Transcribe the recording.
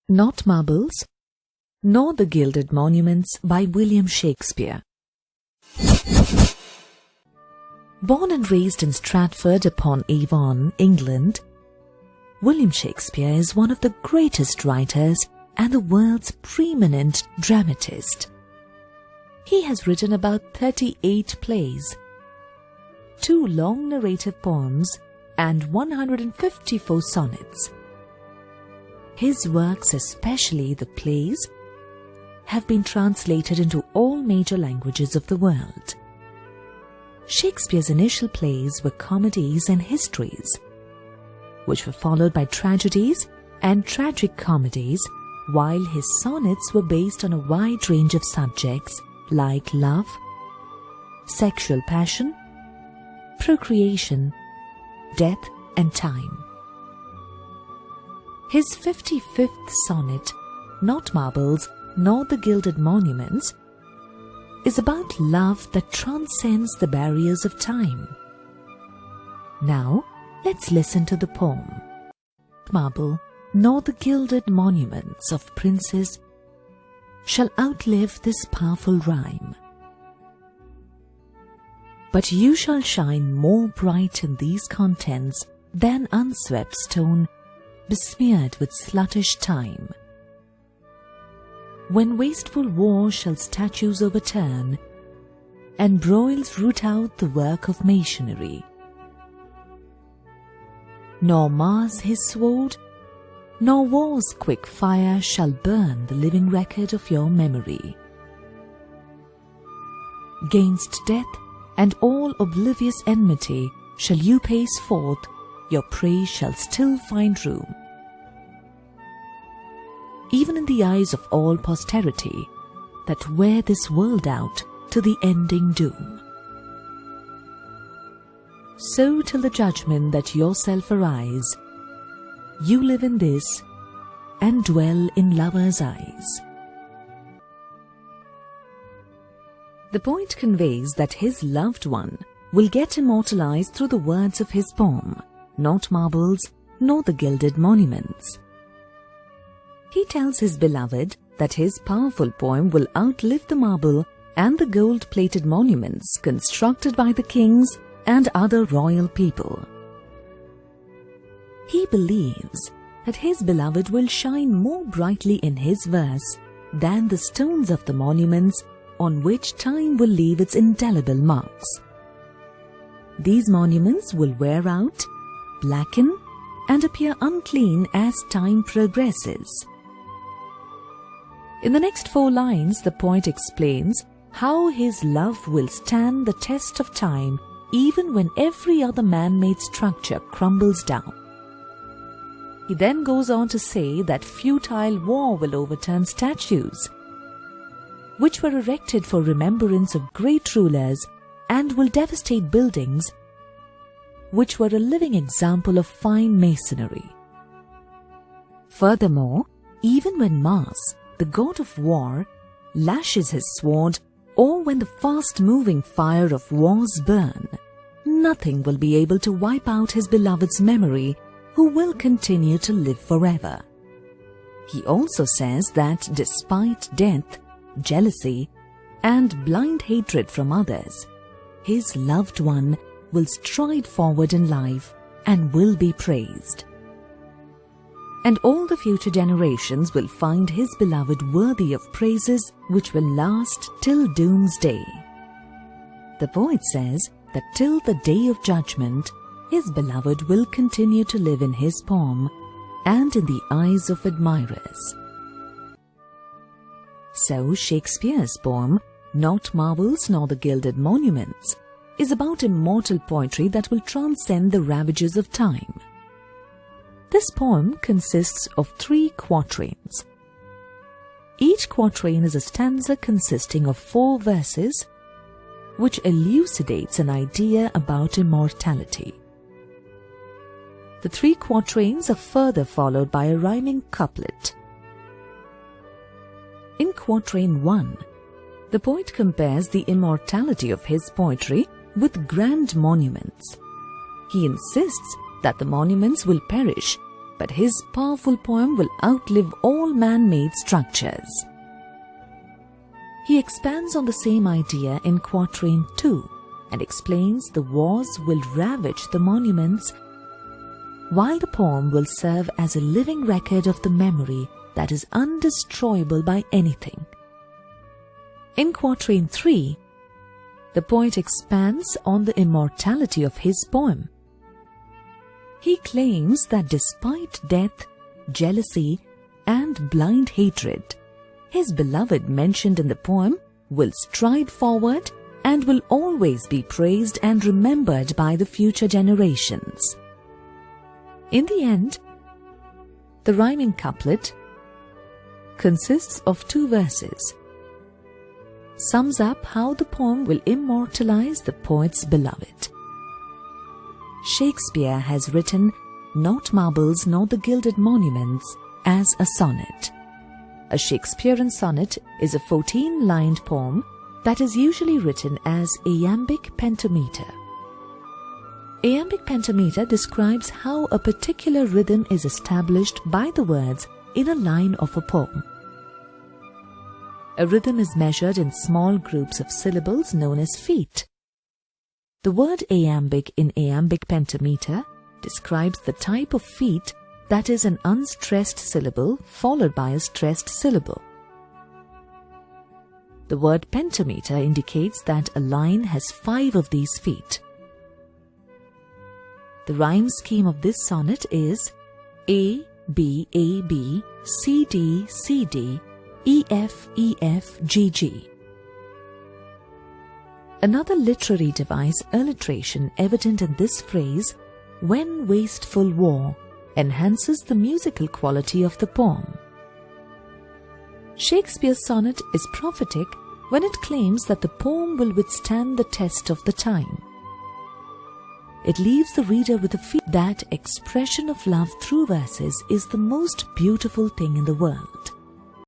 Not Marbles, Nor the Gilded Monuments by William Shakespeare. Born and raised in Stratford-upon-Avon, England, William Shakespeare is one of the greatest writers and the world's preeminent dramatist. He has written about 38 plays, 2 long narrative poems, and 154 sonnets. His works, especially the plays, have been translated into all major languages of the world. Shakespeare's initial plays were comedies and histories, which were followed by tragedies and tragic comedies, while his sonnets were based on a wide range of subjects like love, sexual passion, procreation, death, and time. His 55th sonnet, Not Marbles, Nor the Gilded Monuments, is about love that transcends the barriers of time. Now, let's listen to the poem. Marble, nor the gilded monuments of princes shall outlive this powerful rhyme. But you shall shine more bright in these contents than unswept stone besmeared with sluttish time. When wasteful war shall statues overturn, and broils root out the work of masonry, nor Mars his sword, nor war's quick fire shall burn the living record of your memory. Gainst death and all oblivious enmity shall you pace forth, your praise shall still find room. Even in the eyes of all posterity that wear this world out to the ending doom. So till the judgment that yourself arise, you live in this and dwell in lovers' eyes. The poet conveys that his loved one will get immortalized through the words of his poem, Not Marbles, Nor the Gilded Monuments. He tells his beloved that his powerful poem will outlive the marble and the gold-plated monuments constructed by the kings and other royal people. He believes that his beloved will shine more brightly in his verse than the stones of the monuments on which time will leave its indelible marks. These monuments will wear out, blacken, and appear unclean as time progresses. In the next 4 lines, the poet explains how his love will stand the test of time even when every other man-made structure crumbles down. He then goes on to say that futile war will overturn statues, which were erected for remembrance of great rulers, and will devastate buildings, which were a living example of fine masonry. Furthermore, even when Mars, the god of war, lashes his sword, or when the fast-moving fire of wars burn, nothing will be able to wipe out his beloved's memory, who will continue to live forever. He also says that despite death, jealousy, and blind hatred from others, his loved one will stride forward in life and will be praised. And all the future generations will find his beloved worthy of praises which will last till doomsday. The poet says that till the day of judgment, his beloved will continue to live in his poem and in the eyes of admirers. So Shakespeare's poem, Not Marbles Nor the Gilded Monuments, is about immortal poetry that will transcend the ravages of time. This poem consists of 3 quatrains. Each quatrain is a stanza consisting of 4 verses, which elucidates an idea about immortality. The 3 quatrains are further followed by a rhyming couplet. In quatrain 1, the poet compares the immortality of his poetry with grand monuments. He insists that the monuments will perish, but his powerful poem will outlive all man-made structures. He expands on the same idea in Quatrain 2 and explains the wars will ravage the monuments, while the poem will serve as a living record of the memory that is undestroyable by anything. In Quatrain 3, the poet expands on the immortality of his poem. He claims that despite death, jealousy, and blind hatred, his beloved mentioned in the poem will stride forward and will always be praised and remembered by the future generations. In the end, the rhyming couplet consists of 2 verses, sums up how the poem will immortalize the poet's beloved. Shakespeare has written Not Marbles Nor the Gilded Monuments as a sonnet. A Shakespearean sonnet is a 14-lined poem that is usually written as iambic pentameter. Iambic pentameter describes how a particular rhythm is established by the words in a line of a poem. A rhythm is measured in small groups of syllables known as feet. The word iambic in iambic pentameter describes the type of feet that is an unstressed syllable followed by a stressed syllable. The word pentameter indicates that a line has 5 of these feet. The rhyme scheme of this sonnet is A, B, A, B, C, D, C, D, E, F, E, F, G, G. Another literary device alliteration evident in this phrase, when wasteful war, enhances the musical quality of the poem. Shakespeare's sonnet is prophetic when it claims that the poem will withstand the test of the time. It leaves the reader with a feeling that expression of love through verses is the most beautiful thing in the world.